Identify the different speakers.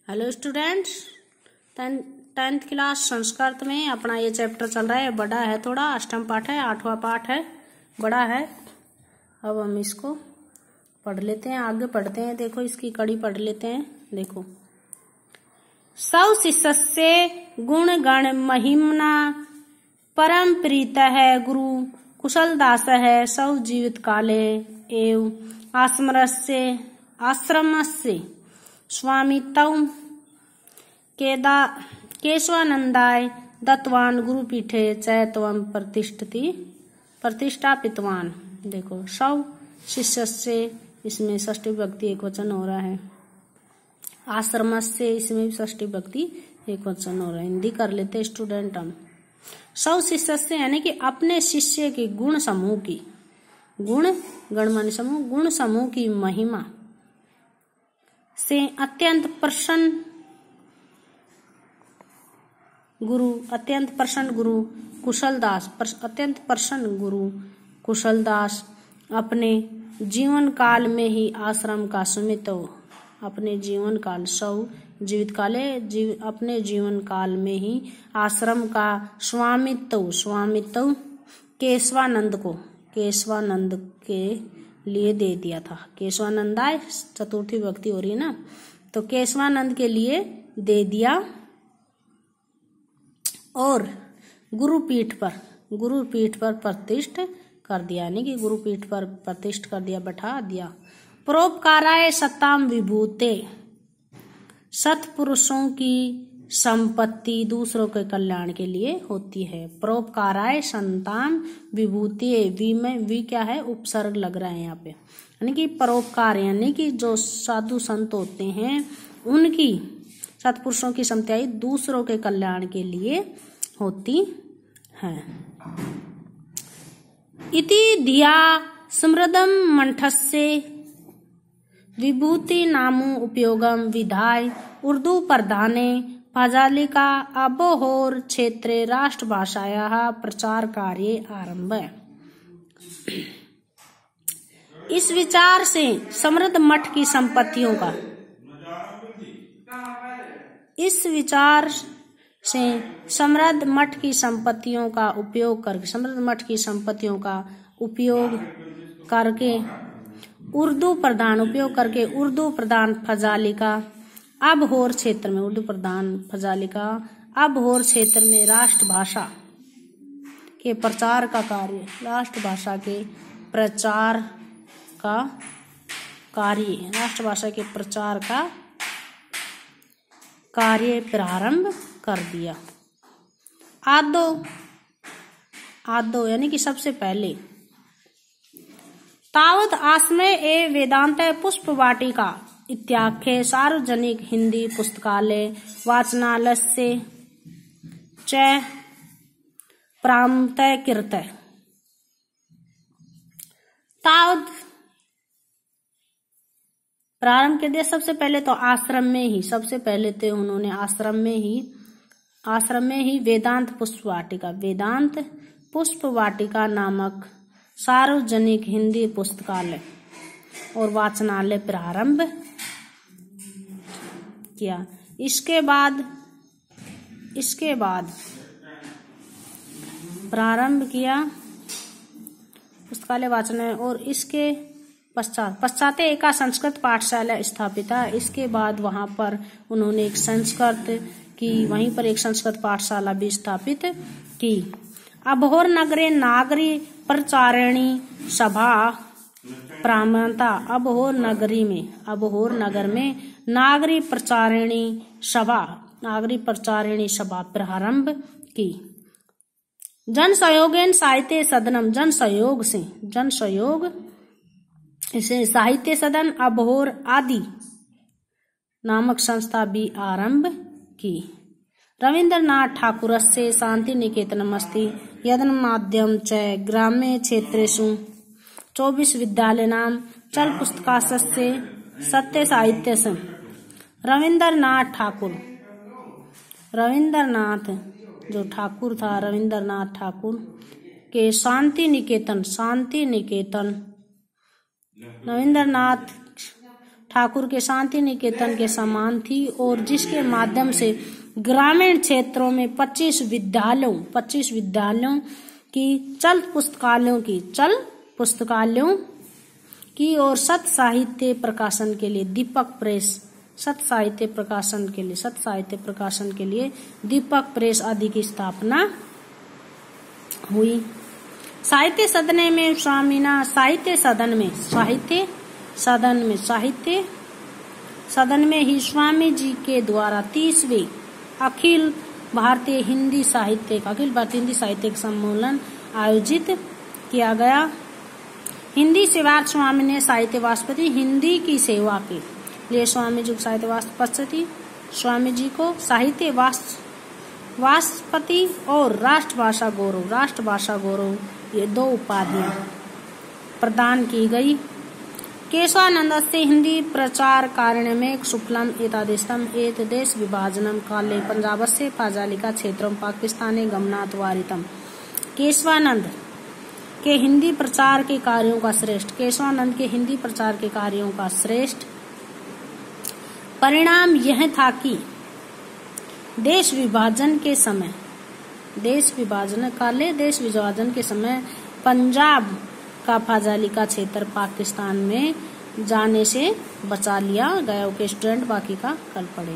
Speaker 1: Hello students, tenth class Sanskrit में अपना ये चैप्टर चल रहा है। बड़ा है, थोड़ा अष्टम पाठ है, 8वां पाठ है, बड़ा है। अब हम इसको पढ़ लेते हैं, आगे पढ़ते हैं। देखो इसकी कड़ी पढ़ लेते हैं। देखो, सौ शिष्यस्य गुण गण महिम्ना परम प्रीत है गुरु कुशल दास है सौ जीवित काले एव आश्रमस्य स्वामित्व केशवानंदाय दत्तवान गुरुपीठे चैतवम प्रतिष्ठापितवान। देखो, 100 शिष्य से, इसमें षष्ठी विभक्ति एक वचन हो रहा है। आश्रम से, इसमें भी षष्ठी विभक्ति एक वचन हो रहा है। हिंदी कर लेते स्टूडेंट हम। 100 शिष्य से यानी कि अपने शिष्य की गुण समूह की, गुण गणमान्य समूह, गुण समूह की महिमा से अत्यंत प्रसन्न गुरु कुशलदास अपने जीवन काल में ही आश्रम का स्वामित्व, अपने जीवन काल 100 जीवित काले अपने जीवन काल में ही आश्रम का स्वामित्व केशवानंद के लिए दे दिया था। केशवानंदाय चतुर्थी विभक्ति हो रही है ना, तो केशवानंद के लिए दे दिया। और गुरुपीठ पर प्रतिष्ठ कर दिया, यानी कि गुरुपीठ पर प्रतिष्ठ कर दिया, बैठा दिया। परोपकाराय सताम विभूते, सत्पुरुषों की संपत्ति दूसरों के कल्याण के लिए होती है। परोपकाराय संताम विभूति, वी क्या है, उपसर्ग लग रहा है यहाँ पे। यानी कि परोपकार यानी कि जो साधु संत होते हैं उनकी, सत्पुरुषों की संपत्ति दूसरों के कल्याण के लिए होती है। इति धिया समृद्धम मंठस्य विभूति नामो उपयोगम विधाय उर्दू प्रधाने फाजालिका अबोहर क्षेत्रे राष्ट्रभाषायाः प्रचार कार्य आरंभ। इस विचार से समृद्ध मठ की संपत्तियों का, इस विचार से समृद्ध मठ की संपत्तियों का उपयोग करके, समृद्ध मठ की संपत्तियों का उपयोग करके उर्दू प्रधान फजालिका अबहोर क्षेत्र में, उर्दू प्रधान फजालिका अबहोर क्षेत्र में राष्ट्रभाषा के प्रचार का कार्य, राष्ट्रभाषा के प्रचार का कार्य, राष्ट्रभाषा के प्रचार का कार्य प्रारंभ कर दिया। आदो यानी कि सबसे पहले। तावत आश्रय ए वेदांत पुष्प वाटिका इत्याख्ये सार्वजनिक हिंदी पुस्तकालय वाचनालय से च प्रारंभकृत। तावत प्रारंभ के दिया सबसे पहले तो आश्रम में ही, सबसे पहले तो उन्होंने आश्रम में ही वेदांत पुष्प वाटिका नामक सार्वजनिक हिंदी पुस्तकालय और वाचनालय प्रारंभ किया। इसके बाद प्रारंभ किया पुस्तकालय वाचनालय, और इसके पश्चात एका संस्कृत पाठशाला स्थापित है। इसके बाद वहां पर उन्होंने एक संस्कृत पाठशाला भी स्थापित की। अबहोर नगरे नागरी प्रचारिणी सभा प्रारंभता। अबहोर नगर में नागरी प्रचारिणी सभा प्रारंभ की। जन सहयोगेन साहित्य सदनम, जन सहयोग इसे साहित्य सदन अबहोर आदि नामक संस्था भी आरंभ की। रविन्द्रनाथ ठाकुर से शांति निकेतनम अस्ति यदन माध्यम च ग्राम्य क्षेत्रेषु 24 विद्यालयानां चल पुस्तकालयस्य सत्य साहित्य से। रविन्द्रनाथ जो ठाकुर था, रविन्द्रनाथ ठाकुर के शांति निकेतन रविन्द्रनाथ ठाकुर के शांति निकेतन के समान थी और जिसके माध्यम से ग्रामीण क्षेत्रों में 25 विद्यालयों की चल पुस्तकालयों की और सत साहित्य प्रकाशन के लिए दीपक प्रेस आदि की स्थापना हुई। साहित्य सदन में ही स्वामी जी के द्वारा 30वें अखिल भारतीय हिंदी साहित्यिक सम्मेलन आयोजित किया गया। हिंदी सेवार्थ स्वामी ने साहित्य वाचस्पति हिंदी की सेवा के लिए स्वामी जी को साहित्य वाचस्पति और राष्ट्रभाषा गौरव ये 2 उपाधियां प्रदान की गई। केशवानंदस्य हिंदी प्रचार कारणमेक शुक्लम एतादृशम एत देश विभाजनम काले पंजाबस्य फाजालिका क्षेत्रम पाकिस्ताने गमनात् वारितम। केशवानंद के हिंदी प्रचार के कार्यों का श्रेष्ठ परिणाम यह था कि देश विभाजन के समय पंजाब का फाजालिका क्षेत्र पाकिस्तान में जाने से बचा लिया गया। स्टूडेंट बाकी का कल पढ़े।